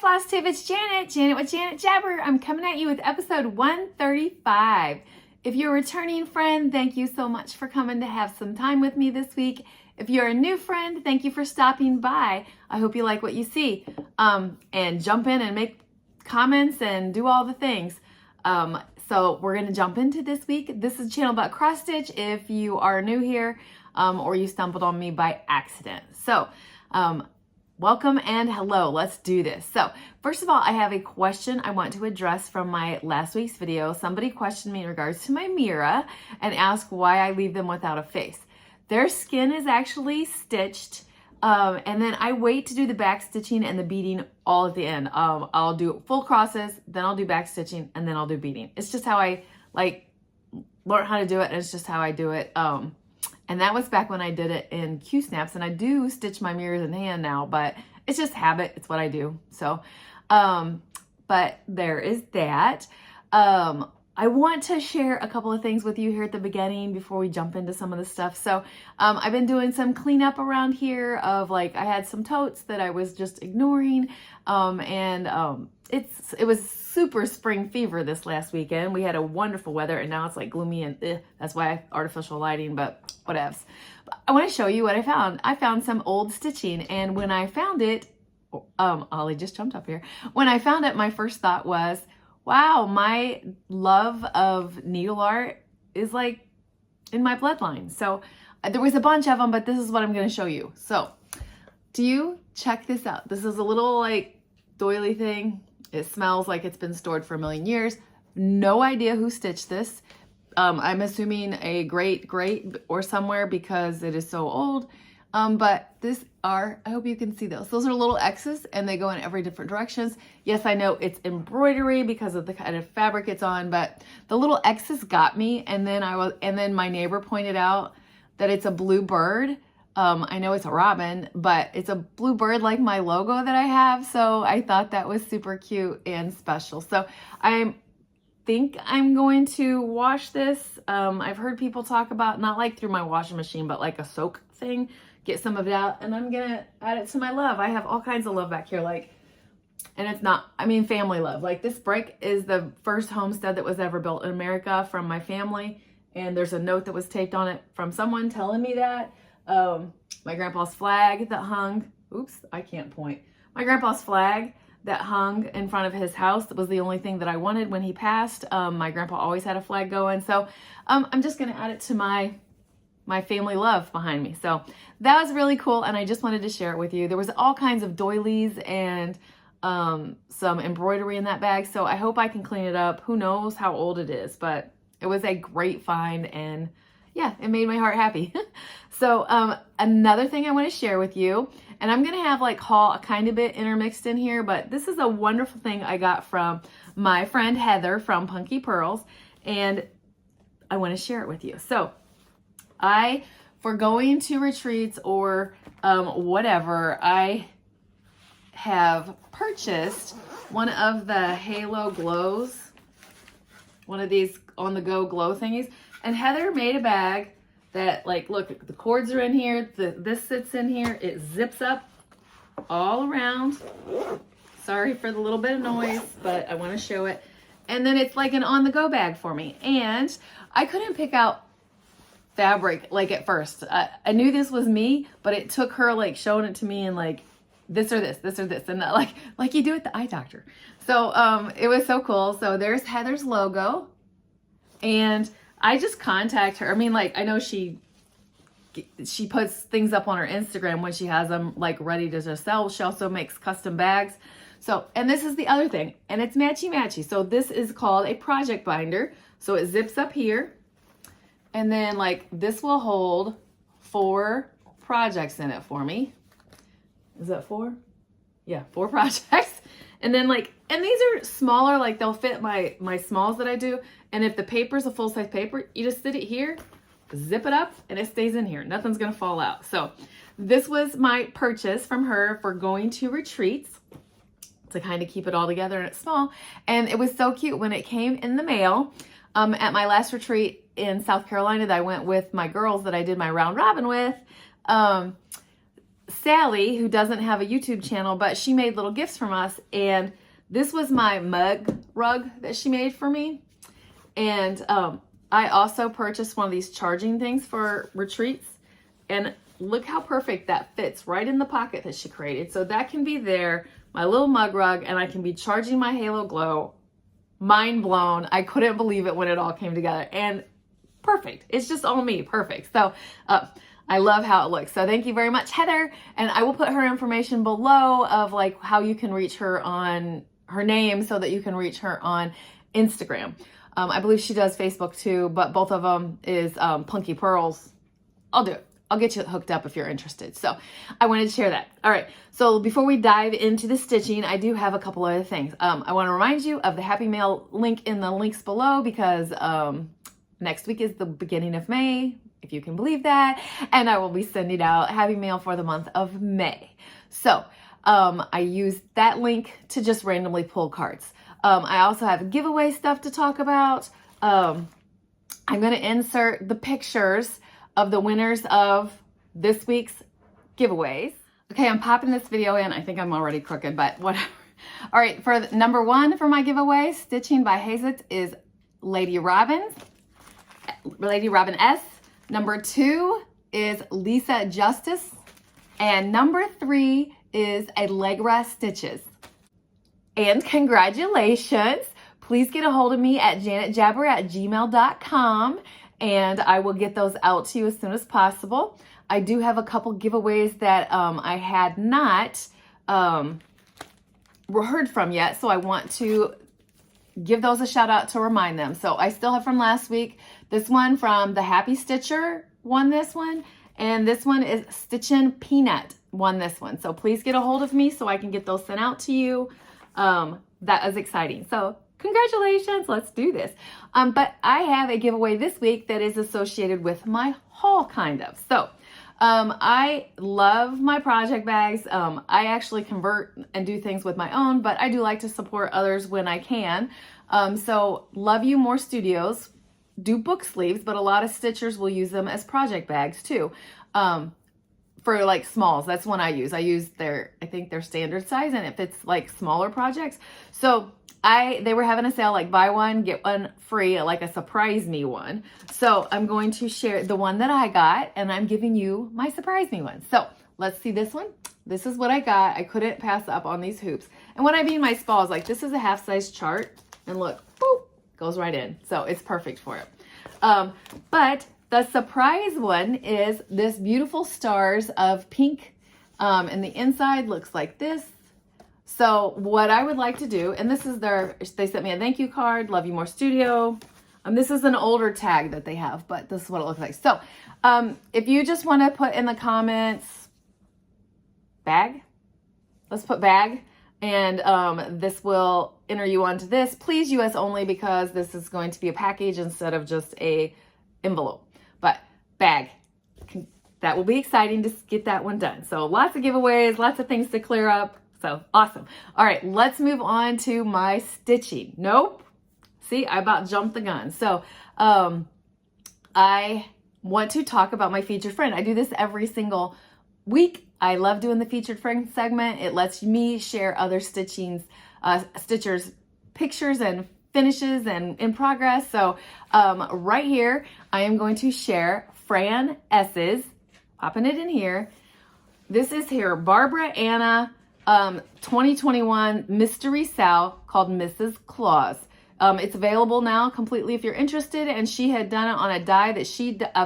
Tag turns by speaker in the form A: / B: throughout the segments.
A: Flosstube, it's Janet with Janet Jabber. I'm coming at you with episode 135. If you're a returning friend, thank you so much for coming to have some time with me this week. If you're a new friend, thank you for stopping by. I hope you like what you see. And jump in and make comments and do all the things. So we're going to jump into this week. This is a channel about cross stitch if you are new here or you stumbled on me by accident. So welcome and hello. Let's do this. So first of all, I have a question I want to address from my last week's video. Somebody questioned me in regards to my Mira and asked why I leave them without a face. Their skin is actually stitched, and then I wait to do the back stitching and the beading all at the end. I'll do full crosses, then I'll do back stitching, and then I'll do beading. It's just how I learn how to do it, and it's just how I do it. And that was back when I did it in Q-snaps, and I do stitch my mirrors in hand now, but it's just habit. It's what I do. So, but there is that. I want to share a couple of things with you here at the beginning before we jump into some of the stuff. So I've been doing some cleanup around here of I had some totes that I was just ignoring. It was super spring fever this last weekend. We had a wonderful weather and now it's gloomy and that's why artificial lighting, but whatevs. I want to show you what I found. I found some old stitching, and when I found it, Ollie just jumped up here. When I found it, my first thought was, wow, my love of needle art is in my bloodline. So there was a bunch of them, but this is what I'm going to show you. So do you check this out? This is a little doily thing. It smells like it's been stored for a million years. No idea who stitched this. I'm assuming a great or somewhere because it is so old. But I hope you can see those. Those are little X's and they go in every different directions. Yes, I know it's embroidery because of the kind of fabric it's on, but the little X's got me. And then my neighbor pointed out that it's a blue bird. I know it's a robin, but it's a blue bird like my logo that I have. So I thought that was super cute and special. So I think I'm going to wash this. I've heard people talk about, not through my washing machine, but a soak thing. Get some of it out, and I'm gonna add it to my love. I have all kinds of love back here, and it's not, family love. This brick is the first homestead that was ever built in America from my family, and there's a note that was taped on it from someone telling me that. My grandpa's flag that hung, I can't point. My grandpa's flag that hung in front of his house, that was the only thing that I wanted when he passed. My grandpa always had a flag going, so I'm just gonna add it to my family love behind me. So that was really cool, and I just wanted to share it with you. There was all kinds of doilies and some embroidery in that bag, so I hope I can clean it up. Who knows how old it is, but it was a great find, and yeah, it made my heart happy. So another thing I want to share with you, and I'm gonna have haul a kind of bit intermixed in here, but this is a wonderful thing I got from my friend Heather from Punky Purls, and I want to share it with you. So for going to retreats or whatever, I have purchased one of the Halo Glows, one of these on-the-go glow thingies, and Heather made a bag that, look, the cords are in here, this sits in here, it zips up all around. Sorry for the little bit of noise, but I want to show it. And then it's an on-the-go bag for me, and I couldn't pick out fabric at first. I knew this was me, but it took her showing it to me and this or this or this, and like you do at the eye doctor. So it was so cool. So there's Heather's logo, and I just contact her. I know she puts things up on her Instagram when she has them ready to just sell. She also makes custom bags. So, and this is the other thing, and it's matchy. So this is called a project binder. So it zips up here. And then this will hold 4 projects in it for me. Is that 4? Yeah, 4 projects. And then and these are smaller, they'll fit my smalls that I do. And if the paper's a full-size paper, you just sit it here, zip it up, and it stays in here. Nothing's gonna fall out. So this was my purchase from her for going to retreats to kind of keep it all together, and it's small. And it was so cute when it came in the mail. At my last retreat in South Carolina that I went with my girls that I did my round robin with, Sally, who doesn't have a YouTube channel, but she made little gifts from us. And this was my mug rug that she made for me. And I also purchased one of these charging things for retreats. And look how perfect that fits right in the pocket that she created. So that can be there, my little mug rug, and I can be charging my Halo Glow. Mind blown. I couldn't believe it when it all came together. And perfect. It's just all me. Perfect. So I love how it looks. So thank you very much, Heather. And I will put her information below of like how you can reach her on her name so that you can reach her on Instagram. I believe she does Facebook too, but both of them is Punky Purls. I'll do it. I'll get you hooked up if you're interested. So I wanted to share that. All right. So before we dive into the stitching, I do have a couple other things. I want to remind you of the Happy Mail link in the links below because next week is the beginning of May, if you can believe that. And I will be sending out Happy Mail for the month of May. So I use that link to just randomly pull cards. I also have giveaway stuff to talk about. I'm going to insert the pictures of the winners of this week's giveaways. Okay, I'm popping this video in. I think I'm already crooked, but whatever. All right, for number 1 for my giveaway, Stitching by Hazet is Lady Robin S. Number 2 is Lisa Justice. And number 3 is Allegra Stitches. And congratulations. Please get a hold of me at janetjabber@gmail.com. And I will get those out to you as soon as possible. I do have a couple giveaways that I had not heard from yet, so I want to give those a shout out to remind them. So I still have from last week. This one from the Happy Stitcher won this one, and this one is Stitchin' Peanut won this one. So please get a hold of me so I can get those sent out to you. That is exciting. So congratulations, let's do this. But I have a giveaway this week that is associated with my haul, kind of. So I love my project bags. I actually convert and do things with my own, but I do like to support others when I can. So Love You More Studios do book sleeves, but a lot of stitchers will use them as project bags too. For like smalls, that's one I use. I use I think their standard size, and it fits like smaller projects. So they were having a sale, like buy one, get one free, like a surprise me one. So I'm going to share the one that I got, and I'm giving you my surprise me one. So let's see this one. This is what I got. I couldn't pass up on these hoops. And what I mean by small is like, this is a half size chart, and look, boop, goes right in. So it's perfect for it. But the surprise one is this beautiful stars of pink. And the inside looks like this. So what I would like to do, and this is they sent me a thank you card, Love You More Studio. This is an older tag that they have, but this is what it looks like. So if you just want to put in the comments, bag, let's put bag, and this will enter you onto this. Please US only, because this is going to be a package instead of just a envelope. But bag, that will be exciting to get that one done. So lots of giveaways, lots of things to clear up. So awesome. All right, let's move on to my stitching. Nope. See, I about jumped the gun. So I want to talk about my featured friend. I do this every single week. I love doing the featured friend segment. It lets me share other stitchers pictures and finishes and in progress. So right here, I am going to share Fran S's, popping it in here. This is here, Barbara Anna 2021 Mystery Sow called Mrs. Claus. It's available now completely if you're interested, and she had done it on a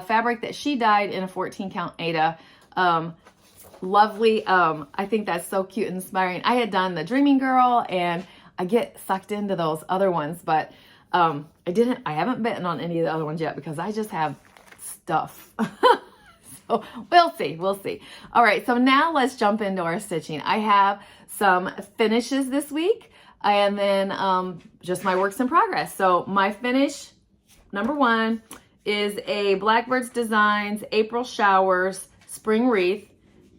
A: fabric that she dyed in a 14 count Aida. Lovely. I think that's so cute and inspiring. I had done the Dreaming Girl, and I get sucked into those other ones, but I haven't bitten on any of the other ones yet because I just have stuff. So we'll see. All right, so now let's jump into our stitching. I have some finishes this week, and then just my works in progress. So my finish, number 1, is a Blackbirds Designs April Showers Spring Wreath,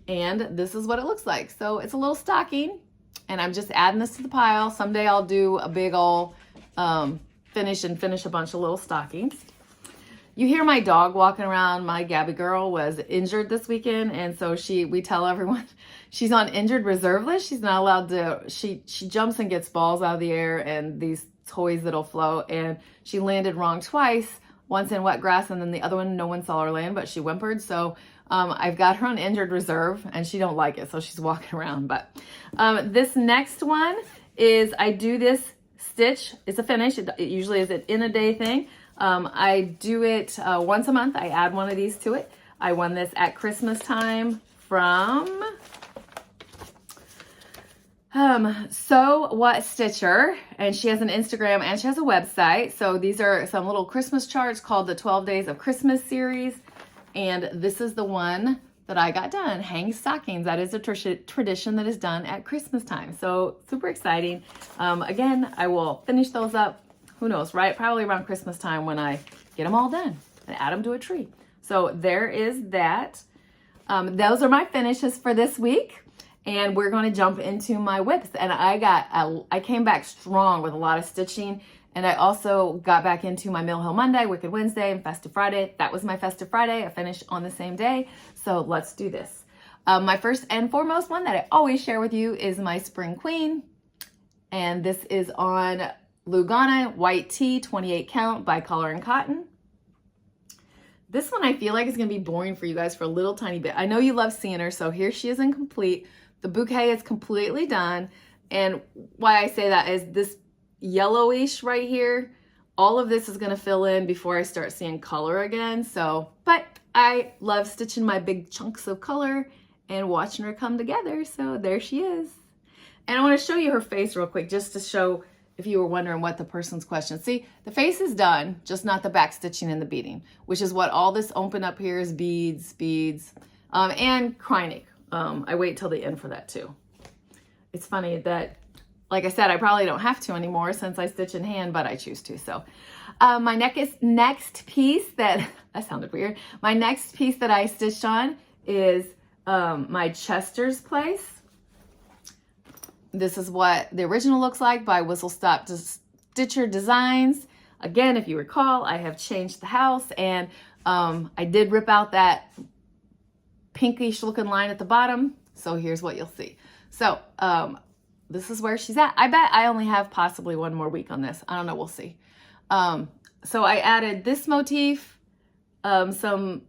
A: and this is what it looks like. So it's a little stocking, and I'm just adding this to the pile. Someday I'll do a big old finish a bunch of little stockings. you hear my dog walking around. My Gabby girl was injured this weekend, and so we tell everyone she's on injured reserve list. She's not allowed to, she jumps and gets balls out of the air and these toys that'll float, and she landed wrong twice, once in wet grass, and then the other one, no one saw her land, but she whimpered. So I've got her on injured reserve, and she don't like it, so she's walking around. But this next one is, I do this stitch. It's a finish. It usually is an in-a-day thing. I do it once a month. I add one of these to it. I won this at Christmas time from So What Stitcher, and she has an Instagram and she has a website. So these are some little Christmas charts called the 12 Days of Christmas series, and this is the one that I got done, hang stockings. That is a tradition that is done at Christmas time. So super exciting. Again, I will finish those up, who knows, right? Probably around Christmas time when I get them all done and add them to a tree. So there is that. Those are my finishes for this week. And we're going to jump into my whips. And I came back strong with a lot of stitching. And I also got back into my Mill Hill Monday, Wicked Wednesday, and Festive Friday. That was my Festive Friday. I finished on the same day. So let's do this. My first and foremost one that I always share with you is my Spring Queen. And this is on Lugana White Tee 28 count by Color and Cotton. This one I feel like is going to be boring for you guys for a little tiny bit. I know you love seeing her, so here she is incomplete. The bouquet is completely done. And why I say that is this yellowish right here, all of this is going to fill in before I start seeing color again. So, but I love stitching my big chunks of color and watching her come together. So there she is. And I want to show you her face real quick, just to show if you were wondering what the person's question. See, the face is done, just not the back stitching and the beading, which is what all this open up here is, beads, and Krynic. I wait till the end for that too. It's funny that, like I said, I probably don't have to anymore since I stitch in hand, but I choose to. So my next piece that sounded weird. My next piece that I stitched on is my Chester's Place. This is what the original looks like by Whistle Stop Stitcher Designs. Again, if you recall, I have changed the house, and I did rip out that pinkish looking line at the bottom. So here's what you'll see. So this is where she's at. I bet I only have possibly one more week on this. I don't know. We'll see. So I added this motif, the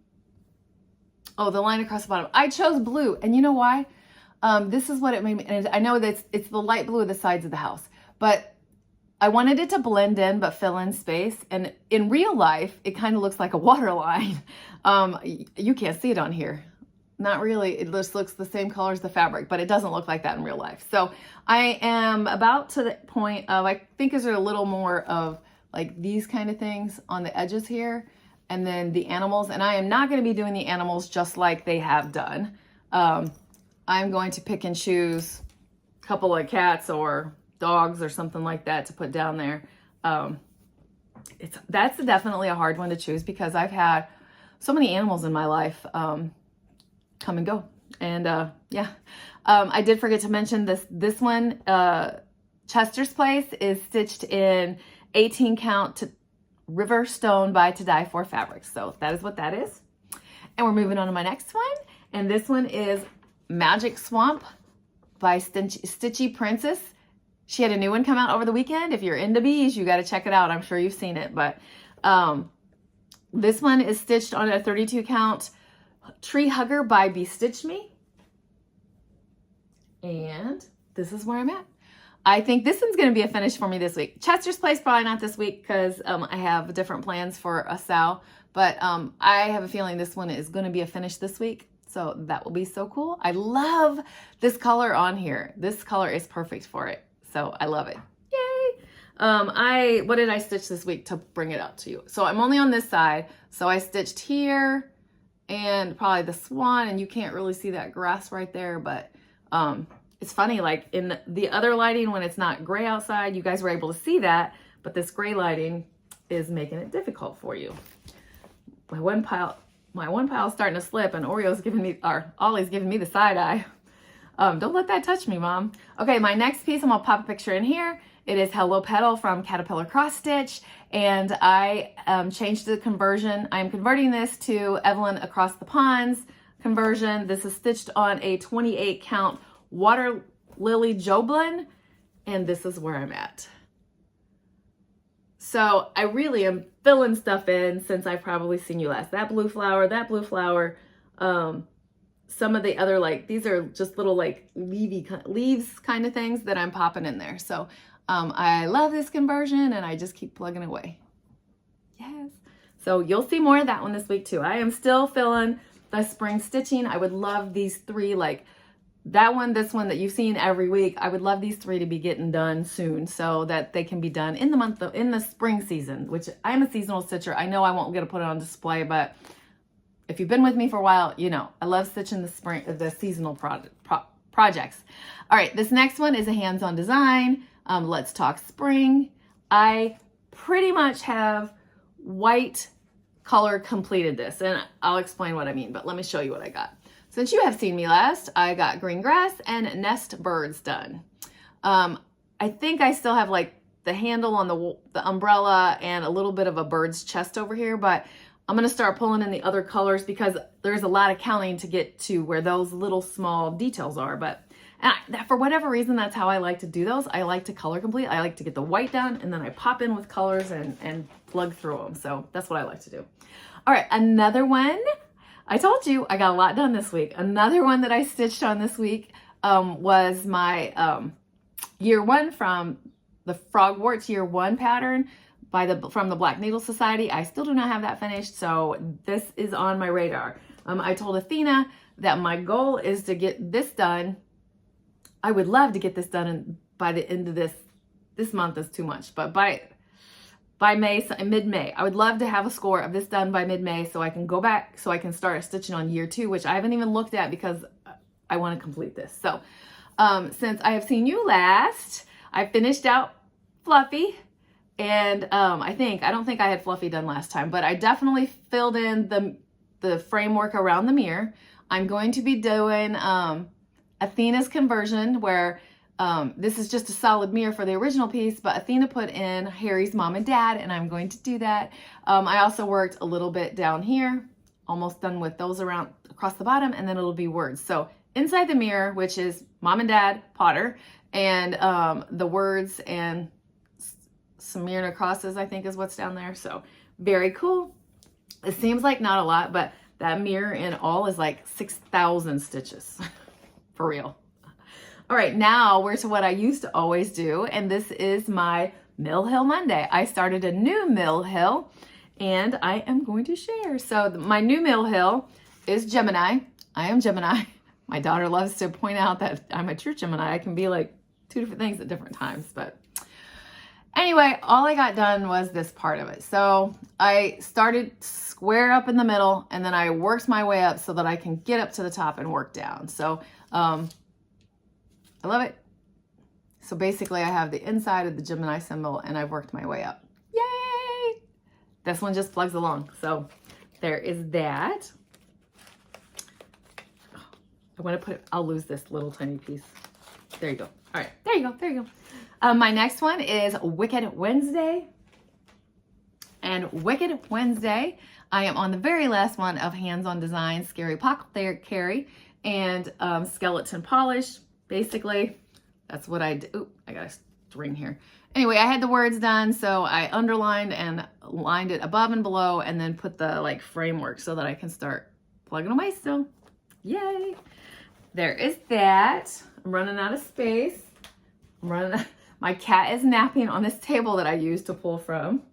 A: line across the bottom. I chose blue, and you know why? This is what it made me, and I know that it's the light blue of the sides of the house, but I wanted it to blend in but fill in space. And in real life, it kind of looks like a water line. You can't see it on here. Not really. It just looks the same color as the fabric, but it doesn't look like that in real life. So I am about to the point of, I think there's a little more of like these kind of things on the edges here, and then the animals. And I am not going to be doing the animals just like they have done. I'm going to pick and choose a couple of cats or dogs or something like that to put down there. That's definitely a hard one to choose because I've had so many animals in my life come and go. And yeah, I did forget to mention this one, Chester's Place, is stitched in 18 count to River Stone by To Die For Fabrics. So that is what that is. And we're moving on to my next one. And this one is Magic Swamp by Stitchy Princess. She had a new one come out over the weekend. If you're into bees, you got to check it out. I'm sure you've seen it. But this one is stitched on a 32 count Tree Hugger by Bestitch Me. And this is where I'm at. I think this one's going to be a finish for me this week. Chester's Place, probably not this week because I have different plans for a sow. But I have a feeling this one is going to be a finish this week. So that will be so cool. I love this color on here. This color is perfect for it. So I love it. Yay! What did I stitch this week to bring it out to you? So I'm only on this side. So I stitched here and probably the swan, and you can't really see that grass right there, but it's funny, like in the other lighting when it's not gray outside, you guys were able to see that, but this gray lighting is making it difficult for you. My one pile is starting to slip, and Oreo's giving me, or Ollie's giving me the side eye. Don't let that touch me, Mom. Okay, my next piece, I'm gonna pop a picture in here. It is Hello Petal from Caterpillar Cross Stitch, and I changed the conversion. I'm converting this to Evelyn Across the Ponds conversion. This is stitched on a 28 count Water Lily Joblin, and this is where I'm at. So I really am filling stuff in since I've probably seen you last. That blue flower, some of the other, like, these are just little like leaves kind of things that I'm popping in there. So I love this conversion, and I just keep plugging away. Yes. So you'll see more of that one this week too. I am still filling the spring stitching. I would love these three, like that one, this one that you've seen every week. I would love these three to be getting done soon so that they can be done in the spring season, which I'm a seasonal stitcher. I know I won't get to put it on display, but if you've been with me for a while, you know, I love stitching the seasonal projects. All right, this next one is a hands-on design. Let's talk spring. I pretty much have white color completed this, and I'll explain what I mean, but let me show you what I got. Since you have seen me last, I got green grass and nest birds done. I think I still have like the handle on the umbrella and a little bit of a bird's chest over here, but I'm gonna start pulling in the other colors because there's a lot of counting to get to where those little small details are. But for whatever reason, that's how I like to do those. I like to color complete. I like to get the white down, and then I pop in with colors and plug through them. So that's what I like to do. All right, another one. I told you I got a lot done this week. Another one that I stitched on this week was my year one from the Frogwarts year one pattern from the Black Needle Society. I still do not have that finished, so this is on my radar. I told Athena that my goal is to get this done. I would love to get this done by the end of this month is too much, but by May, mid-May. I would love to have a score of this done by mid-May so I can go back, so I can start stitching on year two, which I haven't even looked at because I want to complete this. So since I have seen you last, I finished out Fluffy, and I don't think I had Fluffy done last time, but I definitely filled in the framework around the mirror. I'm going to be doing Athena's conversion, where this is just a solid mirror for the original piece, but Athena put in Harry's mom and dad, and I'm going to do that. I also worked a little bit down here, almost done with those around across the bottom, and then it'll be words. So inside the mirror, which is mom and dad, Potter, and the words and Smyrna crosses, I think is what's down there. So very cool. It seems like not a lot, but that mirror in all is like 6,000 stitches for real. All right, now we're to what I used to always do, and this is my Mill Hill Monday. I started a new Mill Hill, and I am going to share. So my new Mill Hill is Gemini. I am Gemini. My daughter loves to point out that I'm a true Gemini. I can be like two different things at different times, but anyway, all I got done was this part of it. So I started square up in the middle, and then I worked my way up so that I can get up to the top and work down. So I love it. So basically I have the inside of the Gemini symbol, and I've worked my way up. Yay! This one just plugs along. So there is that. I'll lose this little tiny piece. There you go. All right, there you go, there you go. My next one is Wicked Wednesday. And Wicked Wednesday, I am on the very last one of Hands-On Design, Scary Pocket Carry, and Skeleton Polish. Basically, that's what I do. Ooh, I got a string here. Anyway, I had the words done, so I underlined and lined it above and below, and then put the like framework so that I can start plugging away still. Yay! There is that. I'm running out of space. My cat is napping on this table that I use to pull from.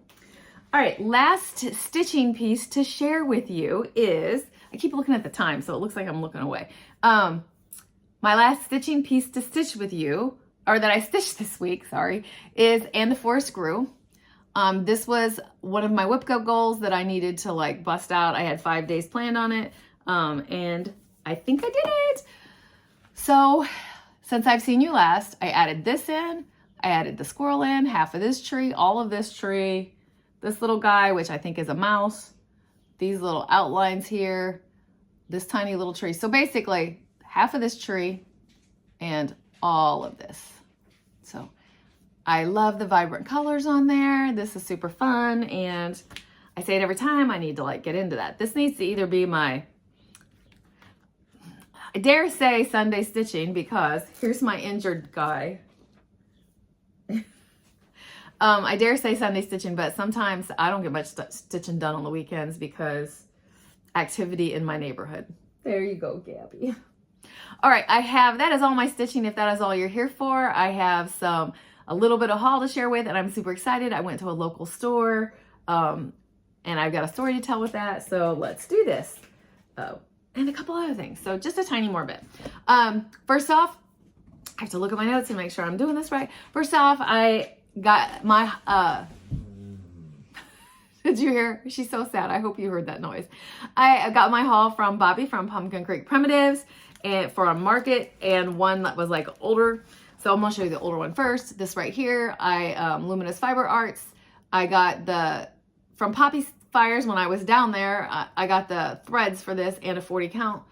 A: All right, last stitching piece to share with you is, I keep looking at the time, so it looks like I'm looking away. My last stitching piece to stitch with you, or that I stitched this week, sorry, is And the Forest Grew. This was one of my WIPCO goals that I needed to like bust out. I had 5 days planned on it, and I think I did it. So since I've seen you last, I added this in, I added the squirrel in, half of this tree, all of this tree, this little guy, which I think is a mouse, these little outlines here, this tiny little tree. So basically half of this tree, and all of this. So I love the vibrant colors on there. This is super fun, and I say it every time, I need to like get into that. This needs to either be my, I dare say, Sunday stitching, because here's my injured guy. I dare say Sunday stitching, but sometimes I don't get much stitching done on the weekends because activity in my neighborhood. There you go, Gabby. All right, that is all my stitching. If that is all you're here for, I have a little bit of haul to share with, and I'm super excited. I went to a local store, and I've got a story to tell with that. So let's do this. And a couple other things. So just a tiny more bit. First off, I have to look at my notes and make sure I'm doing this right. First off, I got my, did you hear? She's so sad. I hope you heard that noise. I got my haul from Bobbi from Pumpkin Creek Primitives and for a market, and one that was like older. So I'm gonna show you the older one first. This right here, Luminous Fiber Arts. I got from Poppy Fires when I was down there, I got the threads for this and a 40 count,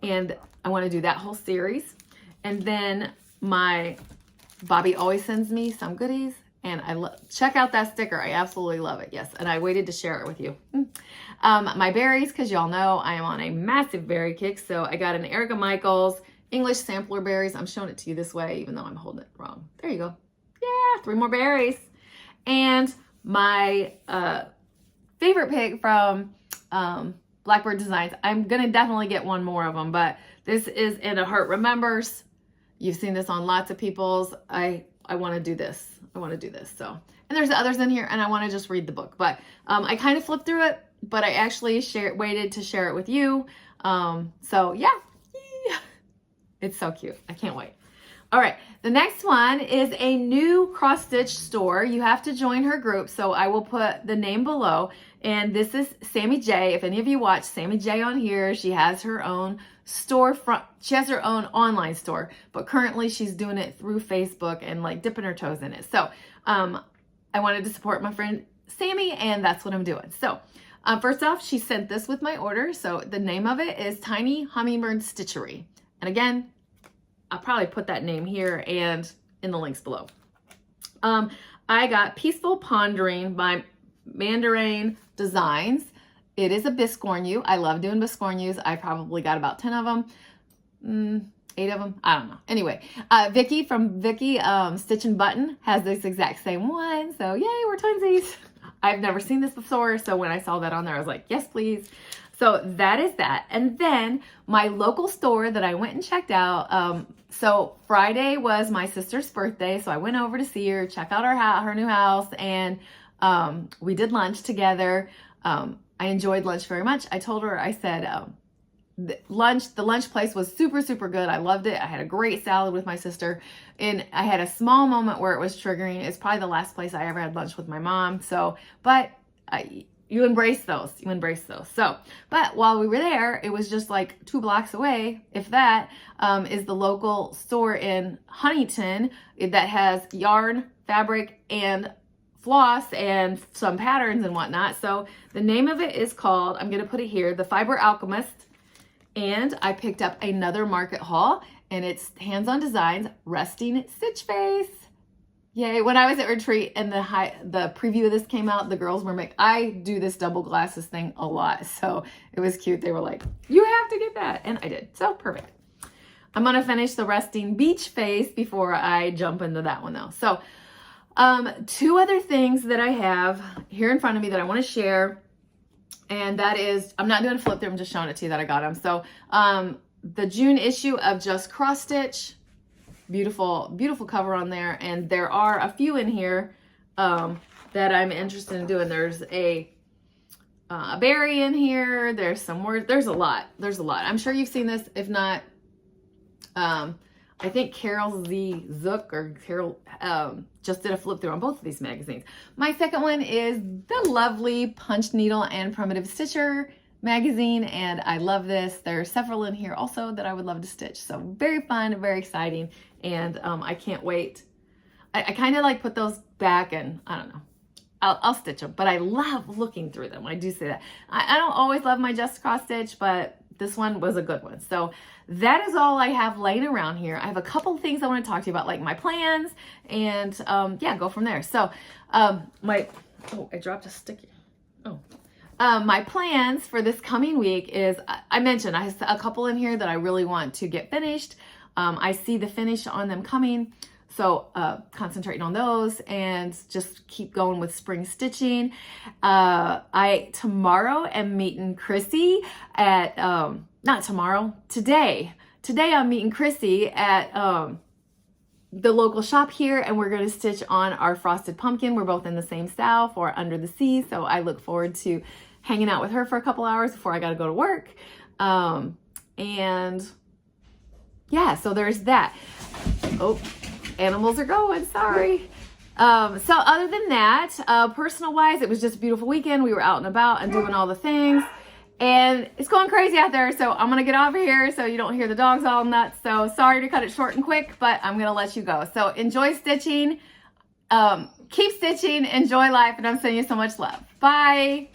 A: and I want to do that whole series. And then Bobbi always sends me some goodies, and check out that sticker. I absolutely love it. Yes, and I waited to share it with you. My berries, because y'all know I am on a massive berry kick. So I got an Erica Michaels English sampler berries. I'm showing it to you this way, even though I'm holding it wrong. There you go. Yeah, 3 more berries. And my favorite pick from Blackbird Designs. I'm going to definitely get one more of them, but this is in a Heart Remembers. You've seen this on lots of people's. I want to do this. I want to do this. So, and there's others in here, and I want to just read the book, but I kind of flipped through it, but I actually waited to share it with you. So yeah, it's so cute. I can't wait. All right, the next one is a new cross stitch store. You have to join her group, so I will put the name below. And this is Sammy J. If any of you watch Sammy J on here, she has her own storefront. She has her own online store, but currently she's doing it through Facebook and like dipping her toes in it. So I wanted to support my friend Sammy, and that's what I'm doing. So first off, she sent this with my order. So the name of it is Tiny Hummingbird Stitchery. And again, I'll probably put that name here and in the links below. I got Peaceful Pondering by Mandarin Designs. It is a biscornu. I love doing biscornus. I probably got about 10 of them. 8 of them. I don't know. Anyway, Vicky from Vicky Stitch and Button has this exact same one. So yay, we're twinsies. I've never seen this before. So when I saw that on there, I was like, yes, please. So that is that. And then my local store that I went and checked out. So Friday was my sister's birthday. So I went over to see her, check out her new house, and we did lunch together. I enjoyed lunch very much. I told her, I said, the lunch place was super, super good. I loved it. I had a great salad with my sister, and I had a small moment where it was triggering. It's probably the last place I ever had lunch with my mom. So, but you embrace those. You embrace those. So, but while we were there, it was just like 2 blocks away, if that, is the local store in Huntington that has yarn, fabric, and floss and some patterns and whatnot. So the name of it is called, I'm going to put it here, The Fiber Alchemist. And I picked up another market haul, and it's Hands-On Designs Resting Stitch Face. Yay. When I was at retreat and the preview of this came out, the girls were I do this double glasses thing a lot. So it was cute. They were like, you have to get that. And I did. So perfect. I'm going to finish the Resting Beach Face before I jump into that one though. So 2 other things that I have here in front of me that I want to share. And that is, I'm not doing a flip through, I'm just showing it to you that I got them. So the June issue of Just Cross Stitch, beautiful, beautiful cover on there. And there are a few in here that I'm interested in doing. There's a berry in here. There's some words. There's a lot. There's a lot. I'm sure you've seen this. If not, I think Carol Z. Zook or Carol just did a flip through on both of these magazines. My second one is the lovely Punch Needle and Primitive Stitcher magazine, and I love this. There are several in here also that I would love to stitch. So very fun, very exciting, and I can't wait. I kind of like put those back, and I don't know. I'll stitch them, but I love looking through them. I do say that. I don't always love my Just Cross Stitch, but this one was a good one. So that is all I have laying around here. I have a couple things I want to talk to you about, like my plans, and yeah, go from there. So oh, I dropped a sticky. Oh. My plans for this coming week is, I mentioned I have a couple in here that I really want to get finished. I see the finish on them coming. So concentrating on those and just keep going with spring stitching. I tomorrow am meeting Chrissy at, not tomorrow, today. Today I'm meeting Chrissy at the local shop here, and we're going to stitch on our frosted pumpkin. We're both in the same style for Under the Sea. So I look forward to hanging out with her for a couple hours before I got to go to work. And yeah, so there's that. Oh, animals are going, sorry. So other than that, personal wise, it was just a beautiful weekend. We were out and about and doing all the things, and it's going crazy out there. So I'm going to get over here so you don't hear the dogs all nuts. So sorry to cut it short and quick, but I'm going to let you go. So enjoy stitching, keep stitching, enjoy life, and I'm sending you so much love. Bye.